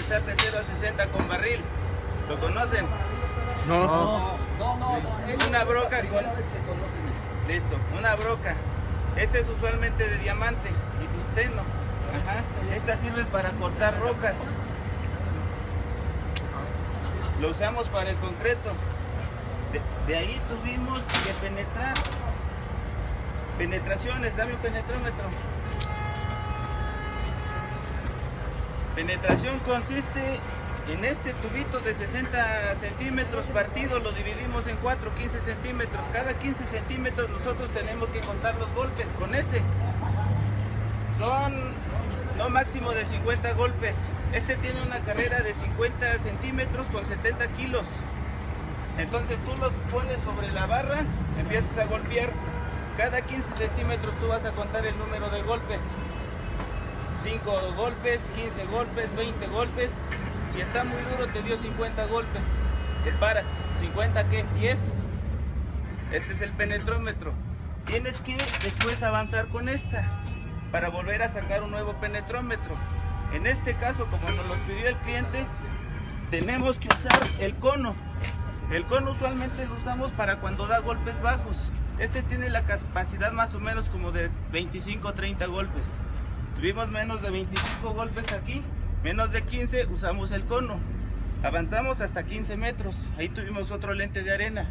realizar de 0 a 60 con barril. ¿Lo conocen? No. Una broca con... Listo, una broca. Este es usualmente de diamante y tungsteno. Ajá. Estas sirven para cortar rocas. Lo usamos para el concreto. De ahí tuvimos que penetrar. Penetraciones, dame un penetrómetro. Penetración consiste en este tubito de 60 centímetros partido, lo dividimos en 4, 15 centímetros. Cada 15 centímetros nosotros tenemos que contar los golpes con ese. Son no máximo de 50 golpes. Este tiene una carrera de 50 centímetros con 70 kilos. Entonces tú los pones sobre la barra, empiezas a golpear. Cada 15 centímetros tú vas a contar el número de golpes. 5 golpes, 15 golpes, 20 golpes. Si está muy duro te dio 50 golpes. Te paras. ¿50 qué? 10. Este es el penetrómetro. Tienes que después avanzar con esta para volver a sacar un nuevo penetrómetro. En este caso, como nos lo pidió el cliente, tenemos que usar el cono. El cono usualmente lo usamos para cuando da golpes bajos. Este tiene la capacidad más o menos como de 25 o 30 golpes. Tuvimos menos de 25 golpes aquí, menos de 15 usamos el cono. Avanzamos hasta 15 metros, ahí tuvimos otro lente de arena.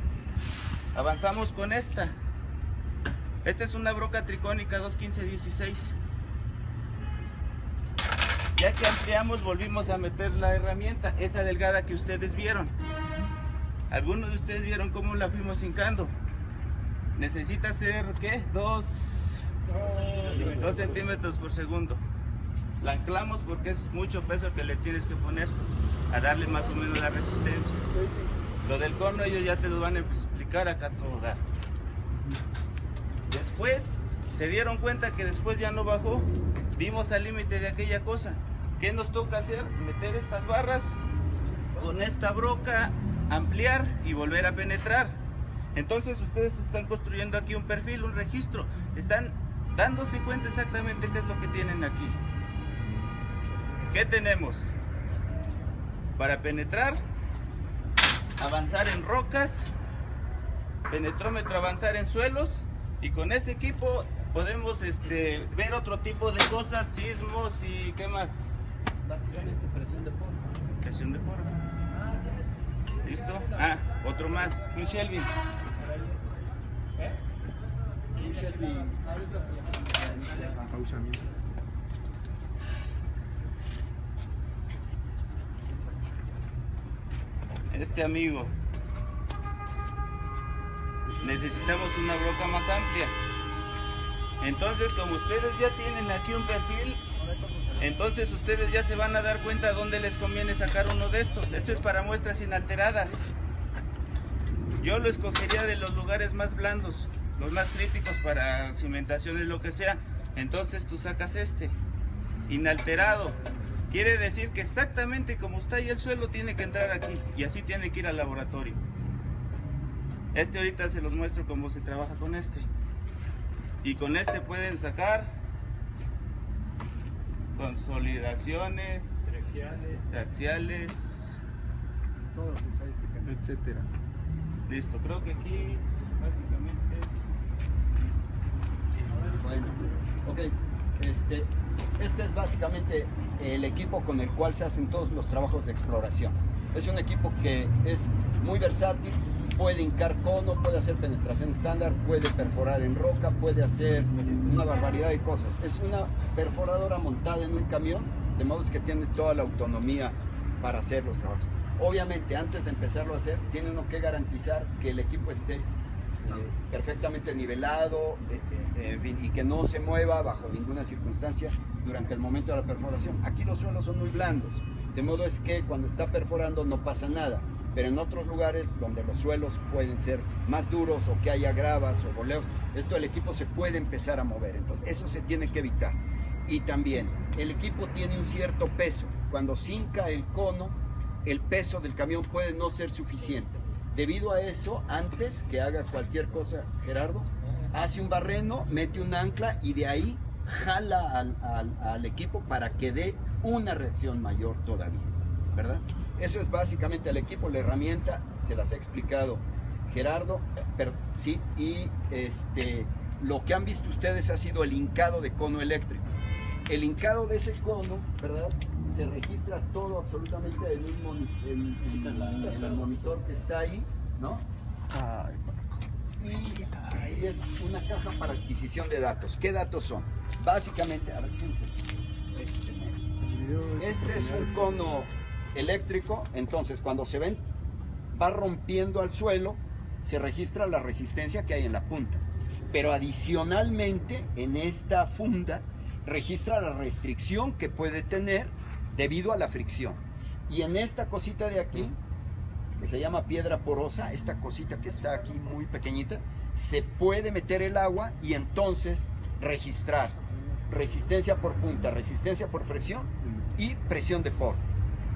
Avanzamos con esta. Esta es una broca tricónica 215-16. Ya que ampliamos, volvimos a meter la herramienta, esa delgada que ustedes vieron. Algunos de ustedes vieron cómo la fuimos hincando. Necesita ser, ¿qué? 2 centímetros por segundo. La anclamos porque es mucho peso que le tienes que poner a darle más o menos la resistencia. Lo del cono ellos ya te lo van a explicar, acá todo da. Después se dieron cuenta que después ya no bajó, dimos al límite de aquella cosa. ¿Qué nos toca hacer? Meter estas barras con esta broca, ampliar y volver a penetrar. Entonces ustedes están construyendo aquí un perfil, un registro, están dándose cuenta exactamente qué es lo que tienen aquí. ¿Qué tenemos? Para penetrar, avanzar en rocas, penetrómetro, avanzar en suelos, y con ese equipo podemos ver otro tipo de cosas, sismos y ¿qué más? Básicamente presión de poro. Presión de poro. ¿Listo? Ah, otro más, un Shelby. Un Shelby. Este amigo. Necesitamos una broca más amplia. Entonces, como ustedes ya tienen aquí un perfil, entonces ustedes ya se van a dar cuenta dónde les conviene sacar uno de estos. Este es para muestras inalteradas. Yo lo escogería de los lugares más blandos, los más críticos para cimentaciones, lo que sea. Entonces tú sacas este, inalterado. Quiere decir que exactamente como está ahí el suelo tiene que entrar aquí y así tiene que ir al laboratorio. Este ahorita se los muestro cómo se trabaja con este. Y con este pueden sacar consolidaciones, traxiales, Todos los ensayos que cambian, etcétera. Listo, creo que aquí básicamente es... Bueno, ok. Este es básicamente el equipo con el cual se hacen todos los trabajos de exploración. Es un equipo que es muy versátil, puede hincar cono, puede hacer penetración estándar, puede perforar en roca, puede hacer una barbaridad de cosas. Es una perforadora montada en un camión, de modo que tiene toda la autonomía para hacer los trabajos. Obviamente, antes de empezarlo a hacer, tiene uno que garantizar que el equipo esté perfectamente nivelado y que no se mueva bajo ninguna circunstancia durante el momento de la perforación. Aquí los suelos son muy blandos, de modo es que cuando está perforando no pasa nada, pero en otros lugares donde los suelos pueden ser más duros o que haya gravas o boleos, el equipo se puede empezar a mover, entonces eso se tiene que evitar. Y también el equipo tiene un cierto peso. Cuando se hinca el cono, el peso del camión puede no ser suficiente. Debido a eso, antes que haga cualquier cosa, Gerardo, hace un barreno, mete un ancla y de ahí jala al equipo para que dé una reacción mayor todavía. ¿verdad? Eso es básicamente el equipo, la herramienta, se las he explicado Gerardo, pero sí, y lo que han visto ustedes ha sido el hincado de cono eléctrico. El hincado de ese cono, ¿verdad? Se registra todo absolutamente en el monitor que está ahí, ¿no? Ay, Y es una caja para adquisición de datos. ¿Qué datos son? Básicamente, a ver, fíjense, este es un cono eléctrico, entonces cuando se ven, va rompiendo al suelo, se registra la resistencia que hay en la punta. Pero adicionalmente, en esta funda, registra la restricción que puede tener debido a la fricción. Y en esta cosita de aquí, que se llama piedra porosa, esta cosita que está aquí muy pequeñita, se puede meter el agua y entonces registrar resistencia por punta, resistencia por fricción y presión de poro,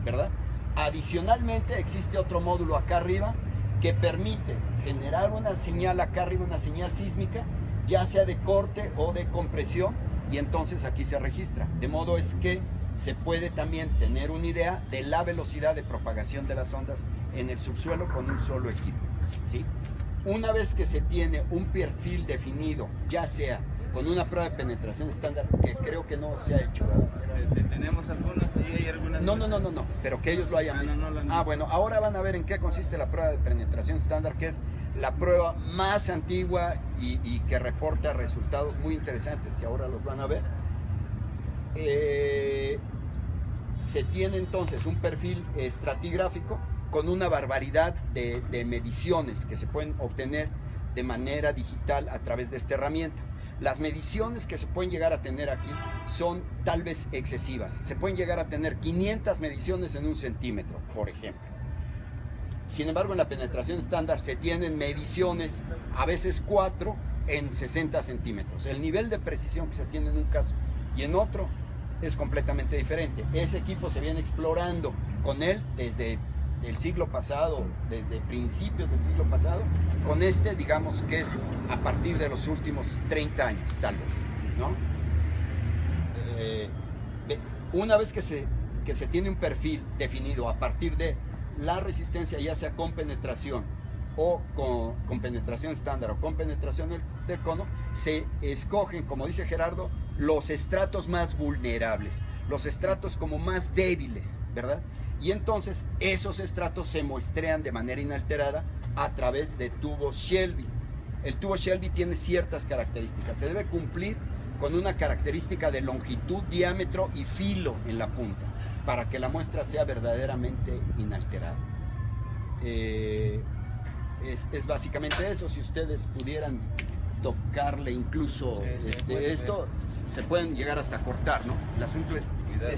¿verdad? Adicionalmente existe otro módulo acá arriba que permite generar una señal acá arriba, una señal sísmica, ya sea de corte o de compresión, y entonces aquí se registra, de modo es que se puede también tener una idea de la velocidad de propagación de las ondas en el subsuelo con un solo equipo, ¿sí? Una vez que se tiene un perfil definido, ya sea con una prueba de penetración estándar, que creo que no se ha hecho, ¿verdad? Tenemos algunas, ahí hay algunas. No, pero que ellos lo hayan visto. Bueno, ahora van a ver en qué consiste la prueba de penetración estándar, que es la prueba más antigua y que reporta resultados muy interesantes, que ahora los van a ver. Se tiene entonces un perfil estratigráfico con una barbaridad de mediciones que se pueden obtener de manera digital a través de esta herramienta. Las mediciones que se pueden llegar a tener aquí son tal vez excesivas. Se pueden llegar a tener 500 mediciones en 1 centímetro, por ejemplo. Sin embargo, en la penetración estándar se tienen mediciones, a veces 4 en 60 centímetros. El nivel de precisión que se tiene en un caso y en otro es completamente diferente. Ese equipo se viene explorando con él desde el siglo pasado, desde principios del siglo pasado, con digamos que es a partir de los últimos 30 años, tal vez, ¿no? Una vez que se tiene un perfil definido a partir de la resistencia, ya sea con penetración o con penetración estándar o con penetración del cono, se escogen, como dice Gerardo, los estratos más vulnerables, los estratos como más débiles, ¿verdad? Y entonces esos estratos se muestrean de manera inalterada a través de tubos Shelby. El tubo Shelby tiene ciertas características. Se debe cumplir con una característica de longitud, diámetro y filo en la punta para que la muestra sea verdaderamente inalterada. Es básicamente eso. Si ustedes pudieran tocarle incluso esto, se pueden llegar hasta cortar, ¿no? El asunto es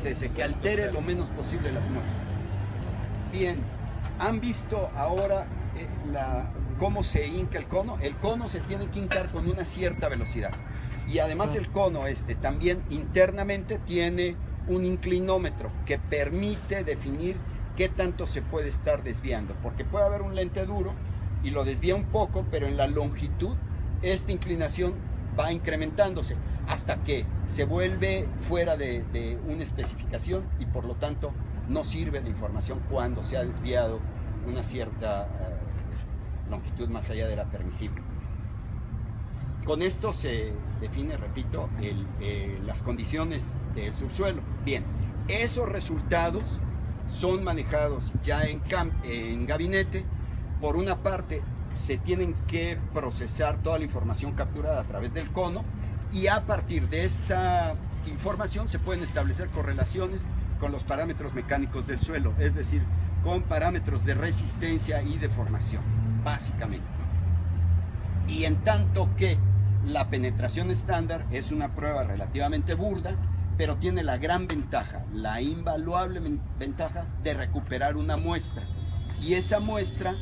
ese, que altere lo menos posible las muestras. Bien, han visto ahora cómo se hinca el cono. El cono se tiene que hincar con una cierta velocidad. Y además el cono también internamente tiene un inclinómetro que permite definir qué tanto se puede estar desviando. Porque puede haber un lente duro y lo desvía un poco, pero en la longitud esta inclinación va incrementándose hasta que se vuelve fuera de una especificación y por lo tanto no sirve la información cuando se ha desviado una cierta longitud más allá de la permisible. Con esto se define, repito, las condiciones del subsuelo. Bien, esos resultados son manejados ya en gabinete. Por una parte, se tienen que procesar toda la información capturada a través del cono y a partir de esta información se pueden establecer correlaciones con los parámetros mecánicos del suelo, es decir, con parámetros de resistencia y de deformación, básicamente. Y en tanto que la penetración estándar es una prueba relativamente burda, pero tiene la gran ventaja, la invaluable ventaja de recuperar una muestra. Y esa muestra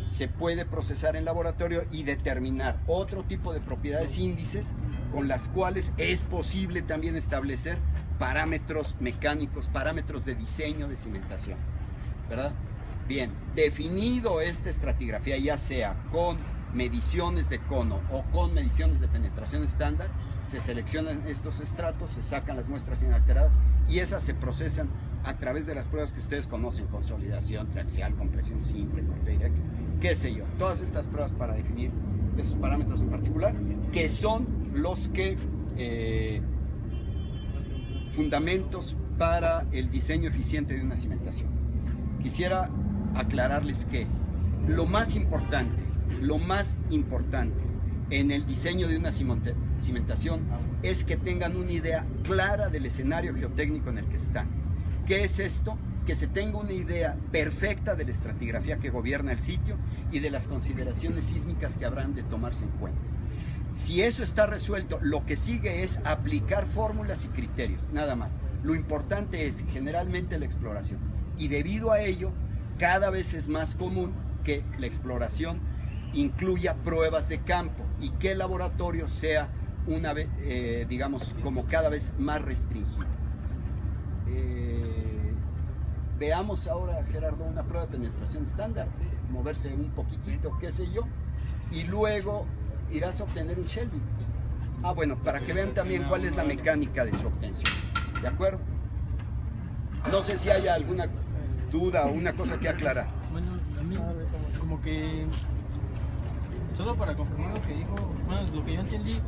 se puede procesar en laboratorio y determinar otro tipo de propiedades índices con las cuales es posible también establecer parámetros mecánicos, parámetros de diseño de cimentación, ¿verdad? Bien, definido esta estratigrafía, ya sea con mediciones de cono o con mediciones de penetración estándar, se seleccionan estos estratos, se sacan las muestras inalteradas y esas se procesan a través de las pruebas que ustedes conocen, consolidación, triaxial, compresión simple, corte directo, qué sé yo, todas estas pruebas para definir esos parámetros en particular, que son los que fundamentos para el diseño eficiente de una cimentación. Quisiera aclararles que lo más importante en el diseño de una cimentación es que tengan una idea clara del escenario geotécnico en el que están. ¿Qué es esto? Que se tenga una idea perfecta de la estratigrafía que gobierna el sitio y de las consideraciones sísmicas que habrán de tomarse en cuenta. Si eso está resuelto, lo que sigue es aplicar fórmulas y criterios, nada más. Lo importante es generalmente la exploración, y debido a ello cada vez es más común que la exploración incluya pruebas de campo y que el laboratorio sea digamos, como cada vez más restringido. Veamos ahora, Gerardo, una prueba de penetración estándar, moverse un poquitito, qué sé yo, y luego irás a obtener un Shelby. Bueno, para que vean también cuál es la mecánica de su obtención, ¿de acuerdo? No sé si haya alguna duda o una cosa que aclarar. Bueno, a mí como que, solo para confirmar lo que dijo, bueno, lo que yo entendí,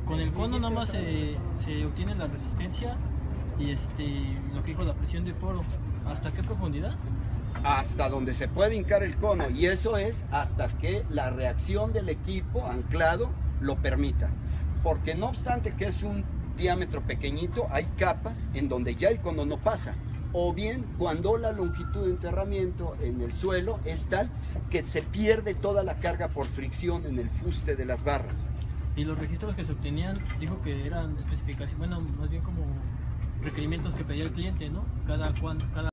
con el cono nada más se obtiene la resistencia y lo que dijo, la presión de poro. ¿Hasta qué profundidad? Hasta donde se puede hincar el cono, y eso es hasta que la reacción del equipo anclado lo permita, porque no obstante que es un diámetro pequeñito, hay capas en donde ya el cono no pasa, o bien cuando la longitud de enterramiento en el suelo es tal que se pierde toda la carga por fricción en el fuste de las barras. Y los registros que se obtenían, dijo que eran especificaciones, bueno, más bien como requerimientos que pedía el cliente, ¿no? Cada